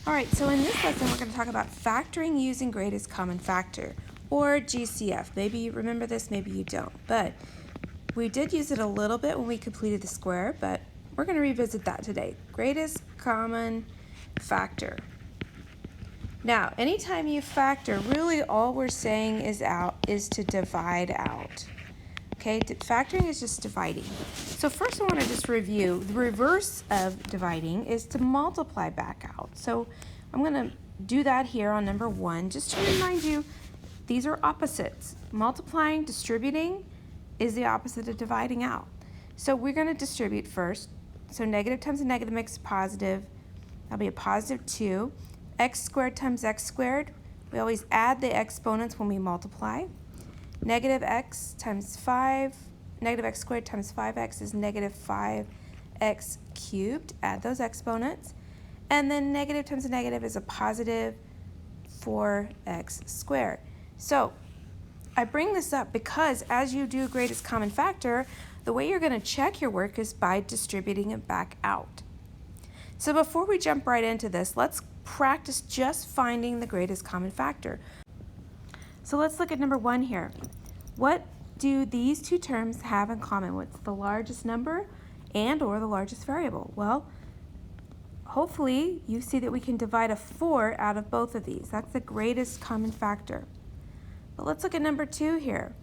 All right, so in this lesson, we're going to talk about factoring using greatest common factor, or GCF. Maybe you remember this, maybe you don't, but we did use it a little bit when we completed the square, but we're going to revisit that today. Greatest common factor. Now, anytime you factor, really all we're saying is to divide out. Okay, factoring is just dividing. So first I want to just review. The reverse of dividing is to multiply back out. So I'm going to do that here on number 1. Just to remind you, these are opposites. Multiplying, distributing is the opposite of dividing out. So we're going to distribute first. So negative times a negative makes a positive. That'll be a positive 2. X squared times x squared. We always add the exponents when we multiply. Negative x times 5, negative x squared times 5x is negative 5x cubed. Add those exponents. And then negative times a negative is a positive 4x squared. So I bring this up because as you do greatest common factor, the way you're going to check your work is by distributing it back out. So before we jump right into this, let's practice just finding the greatest common factor. So let's look at number 1 here. What do these two terms have in common? What's the largest number and or the largest variable? Well, hopefully you see that we can divide a 4 out of both of these. That's the greatest common factor. But let's look at number 2 here.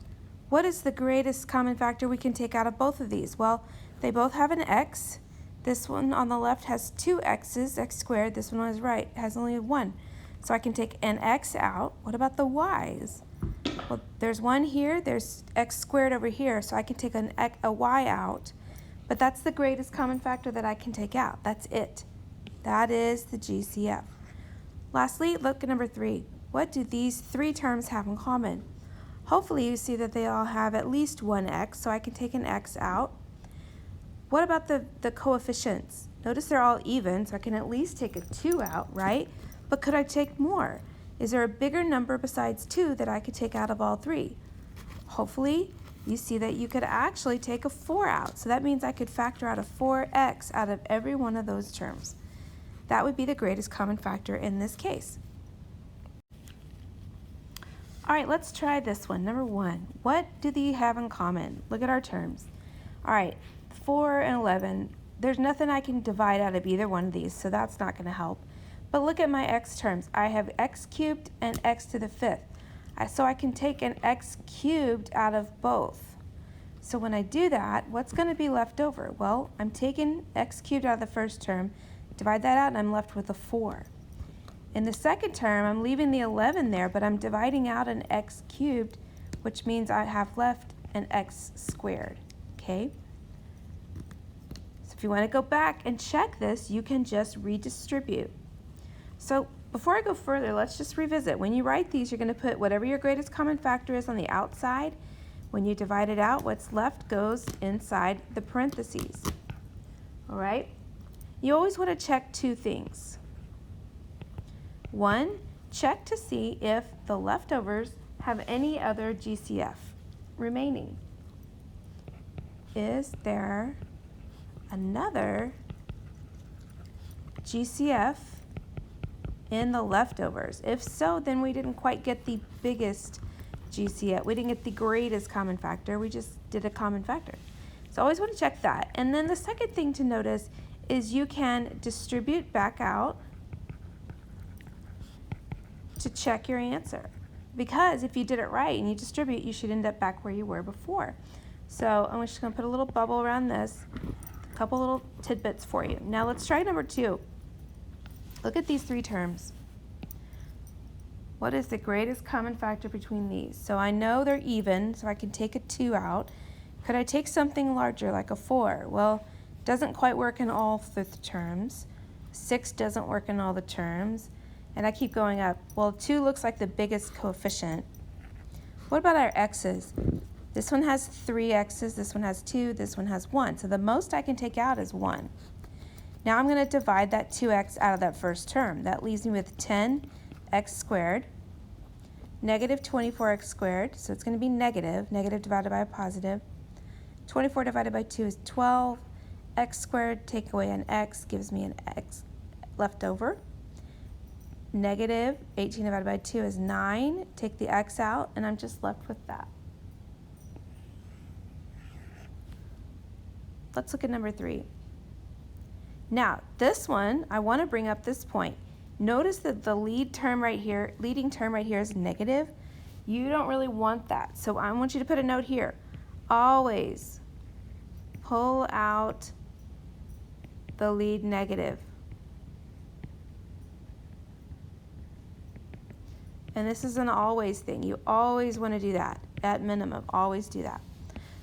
What is the greatest common factor we can take out of both of these? Well, they both have an x. This one on the left has 2 x's, x squared. This one on the right has only 1. So I can take an x out. What about the y's? Well, there's 1 here, there's x squared over here, so I can take a y out. But that's the greatest common factor that I can take out. That's it. That is the GCF. Lastly, look at number 3. What do these 3 terms have in common? Hopefully you see that they all have at least one x, so I can take an x out. What about the coefficients? Notice they're all even, so I can at least take a 2 out, right? But could I take more? Is there a bigger number besides 2 that I could take out of all 3? Hopefully, you see that you could actually take a 4 out. So that means I could factor out a 4x out of every one of those terms. That would be the greatest common factor in this case. All right, let's try this one. Number 1, what do they have in common? Look at our terms. All right, 4 and 11, there's nothing I can divide out of either one of these, so that's not going to help. But look at my x terms. I have x cubed and x to the 5th. So I can take an x cubed out of both. So when I do that, what's going to be left over? Well, I'm taking x cubed out of the first term, divide that out, and I'm left with a 4. In the second term, I'm leaving the 11 there, but I'm dividing out an x cubed, which means I have left an x squared, okay? So if you want to go back and check this, you can just redistribute. So before I go further, let's just revisit. When you write these, you're going to put whatever your greatest common factor is on the outside. When you divide it out, what's left goes inside the parentheses. All right? You always want to check 2 things. 1, check to see if the leftovers have any other GCF remaining. Is there another GCF in the leftovers? If so, then we didn't quite get the biggest GCF. We didn't get the greatest common factor. We just did a common factor. So always want to check that. And then the second thing to notice is you can distribute back out to check your answer. Because if you did it right and you distribute, you should end up back where you were before. So I'm just going to put a little bubble around this, a couple little tidbits for you. Now let's try number 2. Look at these 3 terms. What is the greatest common factor between these? So I know they're even, so I can take a 2 out. Could I take something larger, like a 4? Well, it doesn't quite work in all the terms. 6 doesn't work in all the terms. And I keep going up. Well, 2 looks like the biggest coefficient. What about our x's? This one has 3 x's, this one has 2, this one has 1. So the most I can take out is 1. Now I'm going to divide that 2x out of that first term. That leaves me with 10x squared, negative 24x squared, so it's going to be negative. Negative divided by a positive. 24 divided by 2 is 12. X squared, take away an x, gives me an x left over. negative 18 divided by 2 is 9. Take the x out, and I'm just left with that. Let's look at number 3. Now, this one, I want to bring up this point. Notice that the leading term right here is negative. You don't really want that, so I want you to put a note here. Always pull out the lead negative. And this is an always thing. You always want to do that. At minimum, always do that.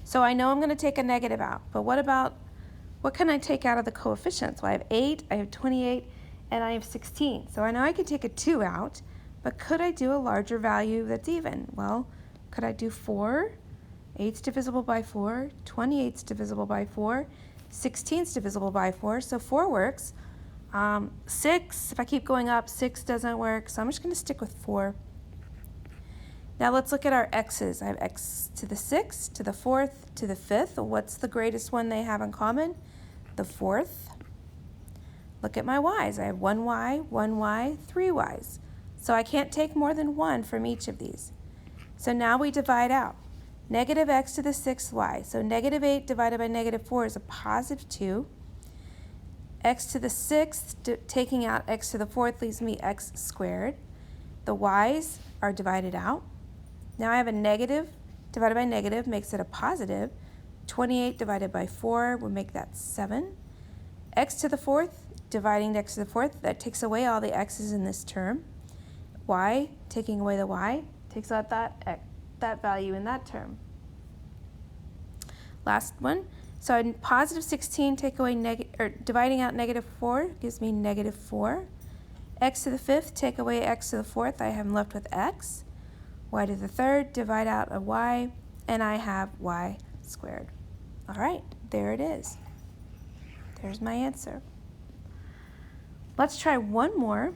So I know I'm going to take a negative out, but what can I take out of the coefficients? Well, I have 8, I have 28, and I have 16. So I know I can take a 2 out, but could I do a larger value that's even? Well, could I do 4? 8's divisible by 4, 28's divisible by 4, 16's divisible by 4, so 4 works. 6, if I keep going up, 6 doesn't work, so I'm just going to stick with 4. Now let's look at our x's. I have x to the 6th, to the 4th, to the 5th. What's the greatest one they have in common? The 4th. Look at my y's. I have 1y, 1y, 3y's. So I can't take more than 1 from each of these. So now we divide out. Negative x to the 6th y. So negative 8 divided by negative 4 is a positive 2. X to the 6th, taking out x to the 4th leaves me x squared. The y's are divided out. Now I have a negative divided by negative makes it a positive. 28 divided by 4 will make that 7. X to the 4th, dividing x to the 4th, that takes away all the x's in this term. Y, taking away the y, takes out that value in that term. Last one. So in positive 16, take away dividing out negative 4 gives me negative 4. X to the 5th, take away x to the 4th, I am left with x. Y to the 3rd, divide out a y, and I have y squared. All right, there it is. There's my answer. Let's try one more.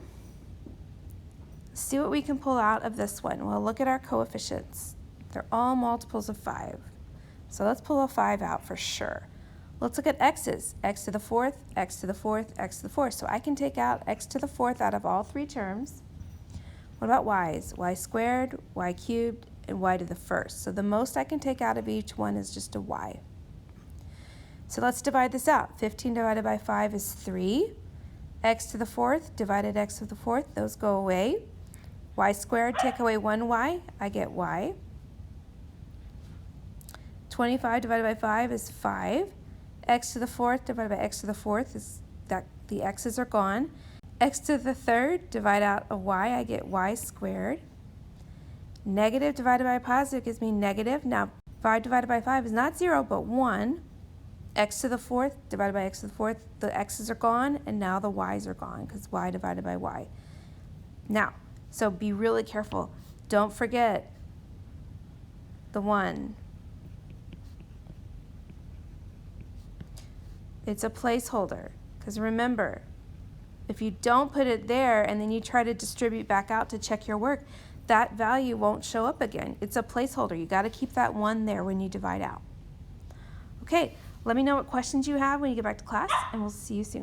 See what we can pull out of this one. Well, look at our coefficients. They're all multiples of 5. So let's pull a 5 out for sure. Let's look at x's. X to the 4th, x to the 4th, x to the 4th. So I can take out x to the 4th out of all 3 terms. What about y's? Y squared, y cubed, and y to the 1st. So the most I can take out of each one is just a y. So let's divide this out. 15 divided by 5 is 3. X to the 4th divided x to the 4th, those go away. Y squared, take away 1y, I get y. 25 divided by 5 is 5. X to the 4th divided by x to the 4th is that the x's are gone. X to the 3rd, divide out a y, I get y squared. Negative divided by positive gives me negative. Now 5 divided by 5 is not 0 but 1. X to the 4th divided by x to the 4th, the x's are gone, and now the y's are gone because y divided by y. Now, so be really careful. Don't forget the 1. It's a placeholder, because remember, if you don't put it there and then you try to distribute back out to check your work, that value won't show up again. It's a placeholder. You got to keep that 1 there when you divide out. Okay, let me know what questions you have when you get back to class, and we'll see you soon.